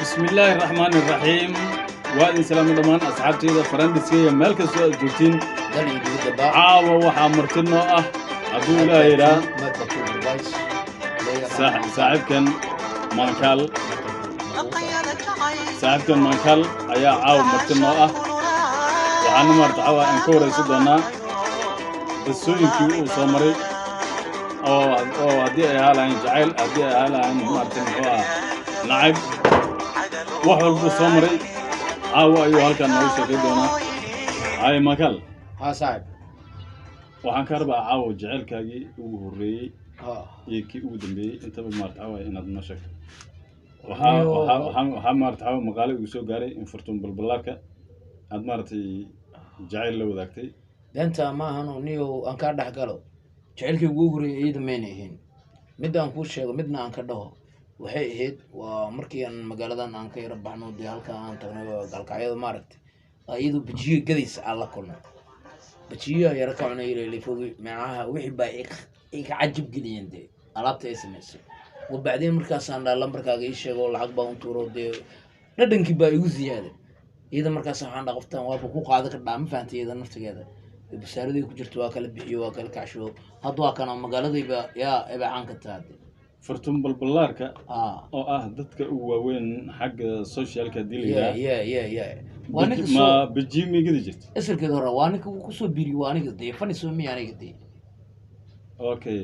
بسم الله الرحمن الرحيم وادي سلام دمان أصحابتي إذا فرندسية ملك السؤال جوتين دل يدود بقى عاوة وحامرتنا أبو لا يرى ما تكون الفايس صاحب كان مانكال صاحب كان مانكال أيا عاوة مرتنا وحنا مرتعوا أنكور يسودنا بسوين كيو وصامري أو هدي هلا عن جعل هدي هلا عن مرتنا نعيب وحول بصامري عاوة أيها كان نوشة كدونا هاي مانكال ها صاحب waxaan ka rabaa caawo jaceylkaagii ugu horeeyay ها iyo kii ugu dambeeyay intaba maartaawa inaad noo sheegto Niyo. waxaa maartaawa maqaale ugu soo gaaray in furtuun balbalaarka aad maartay jaceyl la wadaagtay danta ma ahano niyo aan ka dhex galo jecelkii ugu horeeyay iyada mayna ahayn mid aan kuu sheego midna aan ka dhaho waxay ahayd waa markii aan magaaladan aan ka yara baxno dee halka aan tagnay galkacyada maaragtay iyadu bijiyo gadaysa aan la kulnay bijiyo yara ka cunay ilaa fogi macnaha wixii baa iga cajib geliyeen dee alaabta ay samaysay وبعدين مركز أنا لما مركز إيش يقول العقبة وانتورو دي ردن كبا يوزيادة إذا مركز أنا قفتان وابكو قاعدة كدام فانتي إذا نفس كذا بسعر دي كجرت واكل بيجو واكل كعشو هذا كان مقالة دي يا إبا عنك التادي furtuun balbalaarka oo ah dadka ugu waaweyn xagga socialka diliga يا ma bijimi gidi jirto اسر كده روانك وكسو بيري وانك دي فني سومي أنا كدي okay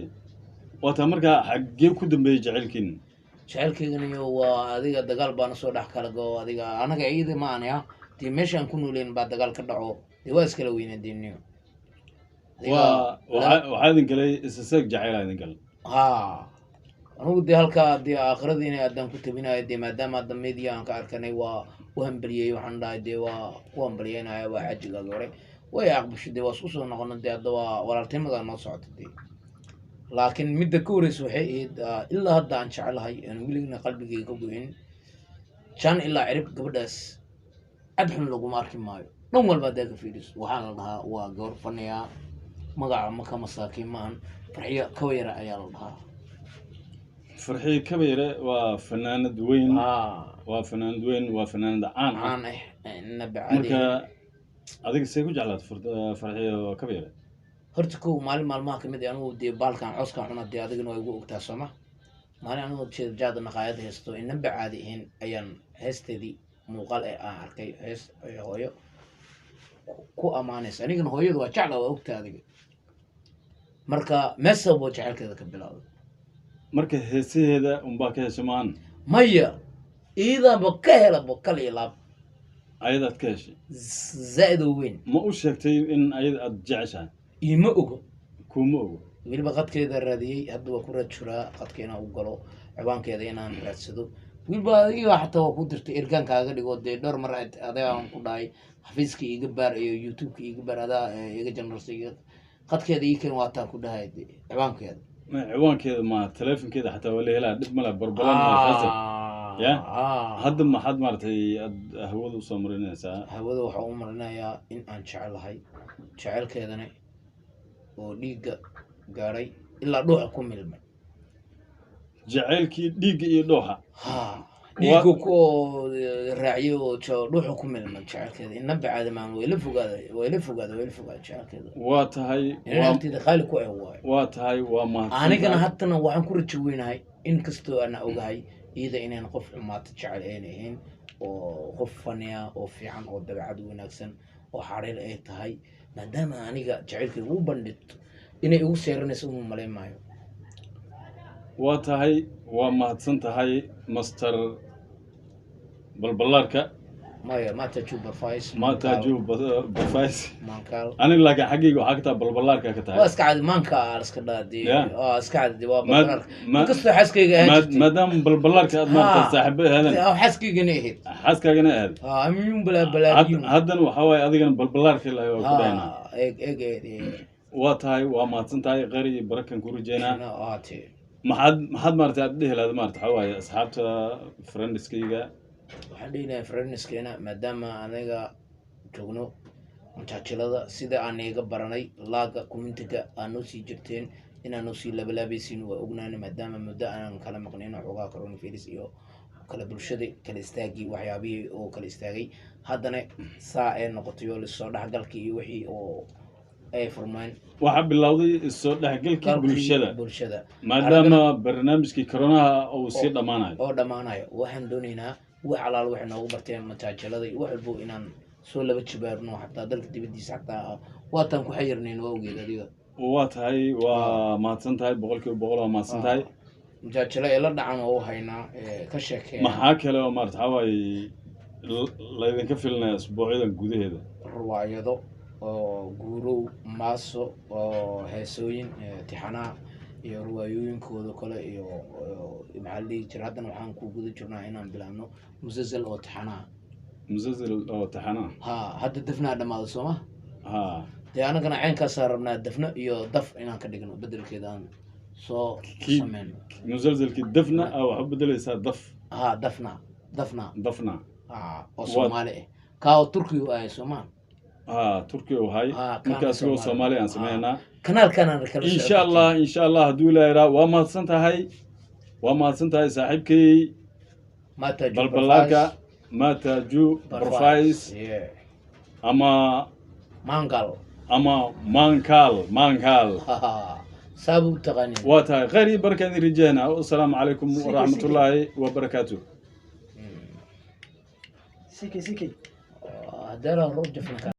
wata markaa xaggee ku dambeeyay jaceylkiin jaceylkaygana waa adiga dagaal baana soo dhex kala go adiga anaga ciida ma anaya dee meeshaan ku nooleen baa dagaal ka dhaco dee waa iskala weynaadeenniyo waxaa idin galay isaseeg jaceyl idin galay ha anugu dee halkaa dee aakhirada inay addaan ku tabinayo dee maadaama hadda media aan ka arkanay waa u hambaliyey waxaan dhahay dee waa ku hambalyeynaya waa xajigaagi hore way aqbasho dee waa isku soo noqono dee hadda waa walaaltinimada noo socota dee laakiin midda ka horeysa waxay ahayd ilaa hadda aan jecelahay aan weligna qalbigayga ka goyn jaan ilaa cirib gabadhaas cad xun laguma arki maayo dhan walba haddaa ka fiiriso waxaa la dhahaa waa gabar fanayaa magaca maka masaakiin maahan farxiyo kabayara ayaa la dhahaa farxiyo kabayare waa fanaanad weyn waa fanaanad weyn waa fanaanad caan caan nabi caadi marka adiga see ku jeclaad farxiyo kabayare horta kow maalin maalmaha kamid ah anugu dee baalkan cooskan cuna dee adigana waa igu ogtaa sooma maalin anugu jaada naqaayad haysto inanba caadi ahayn ayaan heesteedii muuqaal ee aan arkay hees hooyo ku ammaanaysa anigana hooyadu waa jecla waa ogtaa adiga marka meesab boo jecelkeeda ka bilowday marka heesaheeda unbaa ka hesha maan maya iidaanba ka helaba kal iyo laab ayadaad ka heshay zaa'id oo weyn ma u sheegtay in ayada aad jeceshahay ima ogo kuma ogo weliba qadkeeda raadiyey hadda waa ku raad juraa qadka inaan u galo ciwaankeeda inaan raadsado weliba adiga xataa waa ku dirtay ergaan kaaga dhigo dee dhowr mar adaa aan ku dhahay xafiiska iga baar iyo youtubeka iga baar adaa iga janarsa qadkeeda ii keen waataan ku dhahay ciwaankeeda ciwaankeeda ma teleefonkeeda xataa waa la helaa dhib male barbalan ya hadda maxaad maaragtay aad hawada usoo marinaysaa hawada waxaa u marinayaa in aan jecelahay jecelkeedana oo dhiigga gaadhay ilaa dhuuxa ku milmay jaceylkii dhiigga iyo dhuuxa dhiigga ku raaciyay oo dhuuxa ku milmay jecelkeeda inaba caadamaan wayla fogaada jecelkeeda waa tahay inanteeda qaali ku waayo waa tahay waa mahadsan anigana haddana waxaan ku rajo weynahay in kastoo ana ogahay iyada inaan qof xumaata jecel ayn ahayn oo qof faniya oo fiican oo dabeecad wanaagsan oo xariir ay tahay maadaama aniga jaceylkayga u bandhigto inay igu seeranayso uma malayn maayo waa tahay waa mahadsan tahay master balbalaarka maya mataju barfais maankaal aniga laakiin xaggayga waxaa ka tahay balbalaarka ka tahay waa iska cadi maanka iska dhaadi waa iska cadi waa balbalaarka inkastoo xaaskayga ahayd maadaama balbalaarka aad maartay saaxiibo ahaadeen xaaskaygana ahayd xaaskaagana ahayd amiyun balaabalaabiyun haddana waxaa waaye adigana balbalaarka ilahay waa ku dhaynaa eg waa tahay waa mahadsan tahay qeyr iyo barakan ku rajeynaa maxaad maartay aad dhihi lahayd maarta waxaa waaye asxaabta friendiskayga waxaan dhihi lahay friendiskayna maadaama anaga joogno majaajilada sida aan iga baranay laaga communitiga aan noo sii jirteen inaan noo sii labalaabaysiin waa ognaana maadaama muddo aan kala maqnayno xoogaa coronavirus iyo kala bulshada kala istaagii waxyaabihii oo kala istaagay haddana saa ay noqotay oo lasoo dhexgalkii iyo wixii oo ay furmaan waxa bilowday soo dhaxgalka bulshada maadaama barnaamijkii koronaha uu sii dhamaanayo oo dhamaanayo waxaan doonaynaa wax alaal waxay noogu barteen mataajalada iyo wax walbo inaan soo laba jibaarno xataa dalka dibadiisa xataa waatan ku xayirnayn waa ogeed adiga waa tahay waa maadsan tahay boqolkiiba boqol waa maadsan tahay mataajalo ee la dhacan oo haynaa ka sheekeen maxaa kale oo maarta xawaay laydinka filinaya asbuucyadan gudaheeda ruwaayado oo guurow maaso oo heesooyin tixanaa iyo ruwaayooyinkooda kale iyo maxaa la dhihi jira haddana waxaan ku guda jirnaa inaan bilaabno musasal oo tixanaa ha hadda dafnaa dhammaada sooma ha dee anagana ceenkaasaa rabnaa dafno iyo daf inaan ka dhigno bedelkeeda aan soo sameyno musalsalkii dafna waxaa u bedelaysaa daf ha dafna oo soomaali ah kaa oo turkiga u ahay soomaa تركيا وهاي مركز سو سومالي أن سمعنا كنال إن شاء الله هدول يرى وما سنتهاي صاحبكي بالبلاكا ما تجو بروفايس أما مانكال سابو تغني واتا غيري بركة رجانا والسلام عليكم ورحمة الله وبركاته سيكي هذا رجع في